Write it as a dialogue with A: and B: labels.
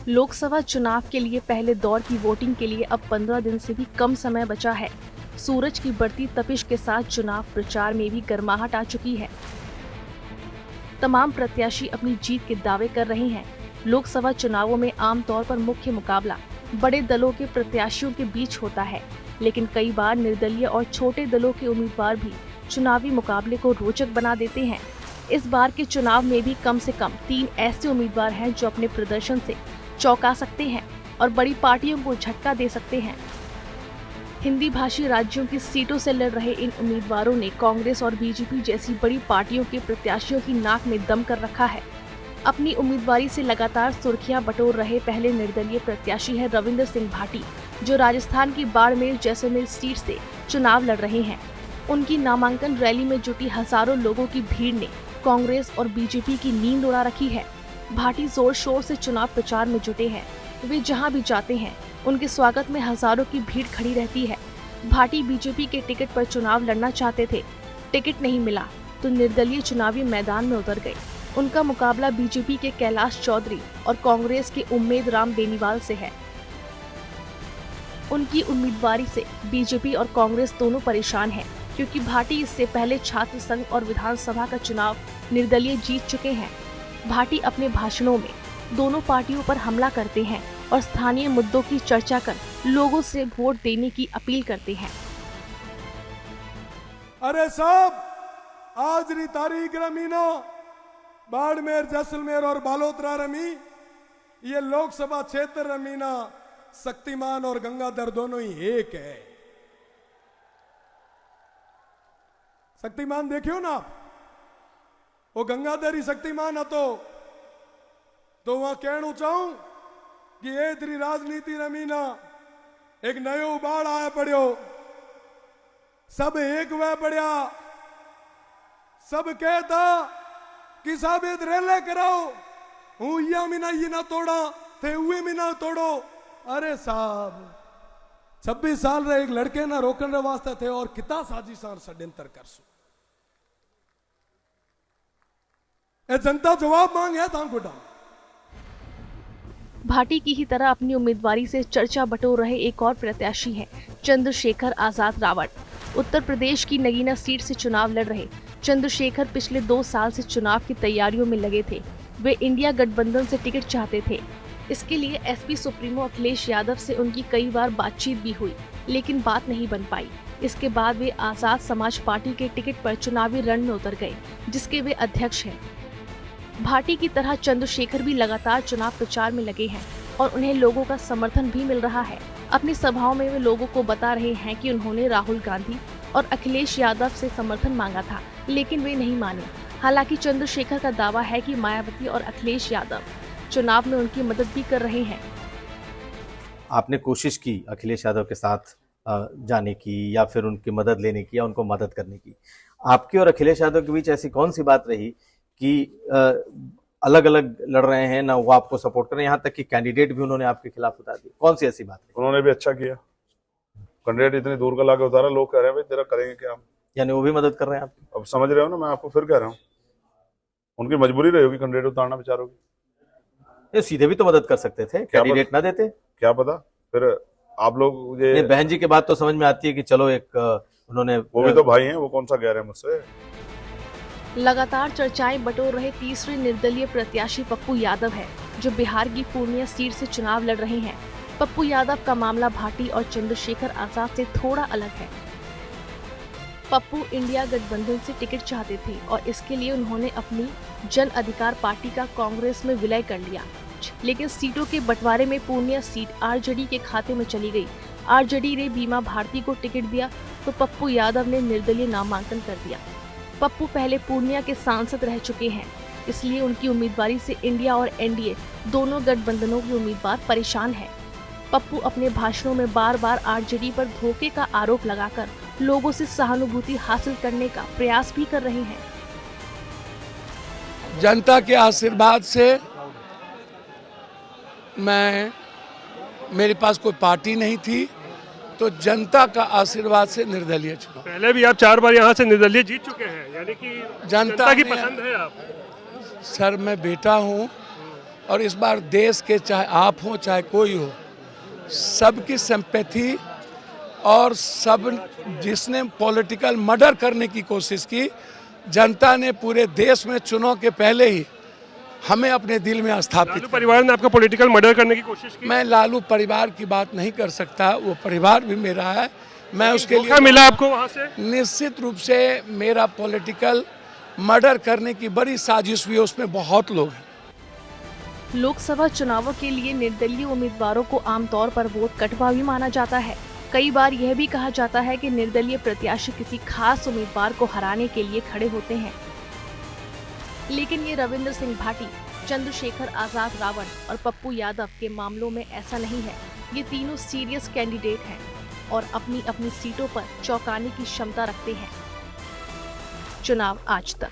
A: लोकसभा चुनाव के लिए पहले दौर की वोटिंग के लिए अब 15 दिन से भी कम समय बचा है। सूरज की बढ़ती तपिश के साथ चुनाव प्रचार में भी गर्माहट आ चुकी है। तमाम प्रत्याशी अपनी जीत के दावे कर रहे हैं। लोकसभा चुनावों में आमतौर पर मुख्य मुकाबला बड़े दलों के प्रत्याशियों के बीच होता है, लेकिन कई बार निर्दलीय और छोटे दलों के उम्मीदवार भी चुनावी मुकाबले को रोचक बना देते हैं। इस बार के चुनाव में भी कम से कम 3 ऐसे उम्मीदवार हैं जो अपने प्रदर्शन से चौंका सकते हैं और बड़ी पार्टियों को झटका दे सकते हैं। हिंदी भाषी राज्यों की सीटों से लड़ रहे इन उम्मीदवारों ने कांग्रेस और बीजेपी जैसी बड़ी पार्टियों के प्रत्याशियों की नाक में दम कर रखा है। अपनी उम्मीदवारी से लगातार सुर्खियां बटोर रहे पहले निर्दलीय प्रत्याशी है रविंद्र सिंह भाटी, जो राजस्थान की बाड़मेर जैसलमेर सीट से चुनाव लड़ रहे हैं। उनकी नामांकन रैली में जुटी हजारों लोगों की भीड़ ने कांग्रेस और बीजेपी की नींद उड़ा रखी है। भाटी जोर शोर से चुनाव प्रचार में जुटे हैं। वे जहां भी जाते हैं उनके स्वागत में हजारों की भीड़ खड़ी रहती है। भाटी बीजेपी के टिकट पर चुनाव लड़ना चाहते थे, टिकट नहीं मिला तो निर्दलीय चुनावी मैदान में उतर गए। उनका मुकाबला बीजेपी के कैलाश चौधरी और कांग्रेस के उम्मेद राम बेनीवाल से है। उनकी उम्मीदवारी से बीजेपी और कांग्रेस दोनों परेशान हैं, क्योंकि भाटी इससे पहले छात्र संघ और विधानसभा का चुनाव निर्दलीय जीत चुके हैं। भाटी अपने भाषणों में दोनों पार्टियों पर हमला करते हैं और स्थानीय मुद्दों की चर्चा कर लोगों से वोट देने की अपील करते हैं।
B: अरे साहब, आज री तारीख रमीना बाड़मेर जैसलमेर और बालोतरा रमी, ये लोकसभा क्षेत्र रमीना शक्तिमान और गंगाधर दोनों ही एक है। शक्तिमान देखियो ना, वो गंगाधर ही शक्तिमान है तो वहां कहना चाहूं कि ए तेरी राजनीति रमीना एक नयो उबाड़ आया पड़ियो, सब एक वह पड़िया, सब कहता कि साहब ये रेले कराओ, हूं या मीना ये ना तोड़ा थे हुए मीना तोड़ो। अरे साहब, 26 साल रे एक लड़के ना रोकने वास्ते थे और कितना साजिशान षड्यंत्र कर सो। ए जनता जवाब मांग है था गुडा।
A: भाटी की ही तरह अपनी उम्मीदवारी से चर्चा बटोर रहे एक और प्रत्याशी हैं चंद्रशेखर आजाद रावत। उत्तर प्रदेश की नगीना सीट से चुनाव लड़ रहे चंद्रशेखर पिछले 2 साल से चुनाव की तैयारियों में लगे थे। वे इंडिया गठबंधन से टिकट चाहते थे। इसके लिए एसपी सुप्रीमो अखिलेश यादव से उनकी कई बार बातचीत भी हुई, लेकिन बात नहीं बन पाई। इसके बाद वे आजाद समाज पार्टी के टिकट पर चुनावी रण में उतर गए, जिसके वे अध्यक्ष हैं। भाटी की तरह चंद्रशेखर भी लगातार चुनाव प्रचार में लगे हैं और उन्हें लोगों का समर्थन भी मिल रहा है। अपनी सभाओं में वे लोगों को बता रहे हैं कि उन्होंने राहुल गांधी और अखिलेश यादव से समर्थन मांगा था, लेकिन वे नहीं माने। हालांकि चंद्रशेखर का दावा है कि मायावती और अखिलेश यादव चुनाव में उनकी मदद भी कर रहे हैं।
C: आपने कोशिश की अखिलेश यादव के साथ जाने की या फिर उनकी मदद लेने की या उनको मदद करने की, आपकी और अखिलेश यादव के बीच ऐसी कौन सी बात रही कि अलग अलग लड़ रहे हैं, ना वो आपको सपोर्ट कर रहे हैं, यहाँ तक कि कैंडिडेट भी उन्होंने आपके खिलाफ उतार दिया? कौन सी ऐसी बात है?
D: उन्होंने भी अच्छा किया, कैंडिडेट इतनी दूर का लाके उतारा, लोग कह रहे हैं भाई तेरा करेंगे क्या हम।
C: यानी वो भी मदद कर रहे हैं आपकी?
D: अब समझ रहे हो ना, मैं आपको फिर कह रहा हूँ, उनकी मजबूरी रही होगी कैंडिडेट उतारना बेचारों की।
C: ये सीधे भी तो मदद कर सकते थे, कैंडिडेट ना देते?
D: क्या पता, फिर आप लोग ये
C: बहन जी की बात तो समझ में आती है कि चलो एक उन्होंने,
D: वो भी तो भाई हैं, वो कौन सा कह रहे हैं मुझसे।
A: लगातार चर्चाएं बटोर रहे तीसरे निर्दलीय प्रत्याशी पप्पू यादव है, जो बिहार की पूर्णिया सीट से चुनाव लड़ रहे हैं। पप्पू यादव का मामला भाटी और चंद्रशेखर आजाद से थोड़ा अलग है। पप्पू इंडिया गठबंधन से टिकट चाहते थे और इसके लिए उन्होंने अपनी जन अधिकार पार्टी का कांग्रेस में विलय कर लिया, लेकिन सीटों के बंटवारे में पूर्णिया सीट आरजेडी के खाते में चली गई। आरजेडी ने बीमा भारती को टिकट दिया तो पप्पू यादव ने निर्दलीय नामांकन कर दिया। पप्पू पहले पूर्णिया के सांसद रह चुके हैं, इसलिए उनकी उम्मीदवारी से इंडिया और एनडीए दोनों गठबंधनों के उम्मीदवार परेशान हैं। पप्पू अपने भाषणों में बार बार आरजेडी पर धोखे का आरोप लगाकर लोगों से सहानुभूति हासिल करने का प्रयास भी कर रहे हैं।
E: जनता के आशीर्वाद से मेरे पास कोई पार्टी नहीं थी, तो जनता का आशीर्वाद से निर्दलीय चुनाव।
F: पहले भी आप 4 बार यहाँ से निर्दलीय जीत चुके हैं, यानी कि जनता की पसंद है आप।
E: सर, मैं बेटा हूँ, और इस बार देश के चाहे आप हो चाहे कोई हो, सबकी सिंपैथी और सब जिसने पॉलिटिकल मर्डर करने की कोशिश की, जनता ने पूरे देश में चुनाव के पहले ही हमें अपने दिल में स्थापित
F: लालू परिवार ने आपका पॉलिटिकल मर्डर करने की कोशिश की।
E: मैं लालू परिवार की बात नहीं कर सकता, वो परिवार भी मेरा है, मैं उसके लिए
F: धोखा मिला आपको वहां से?
E: निश्चित रूप से मेरा पॉलिटिकल मर्डर करने की बड़ी साजिश हुई, उसमें बहुत लोग हैं।
A: लोकसभा चुनावों के लिए निर्दलीय उम्मीदवारों को आमतौर पर वोट कटवा भी माना जाता है। कई बार यह भी कहा जाता है कि निर्दलीय प्रत्याशी किसी खास उम्मीदवार को हराने के लिए खड़े होते हैं, लेकिन ये रविंद्र सिंह भाटी, चंद्रशेखर आजाद रावण और पप्पू यादव के मामलों में ऐसा नहीं है। ये तीनों सीरियस कैंडिडेट हैं और अपनी अपनी सीटों पर चौंकाने की क्षमता रखते हैं। चुनाव आज तक।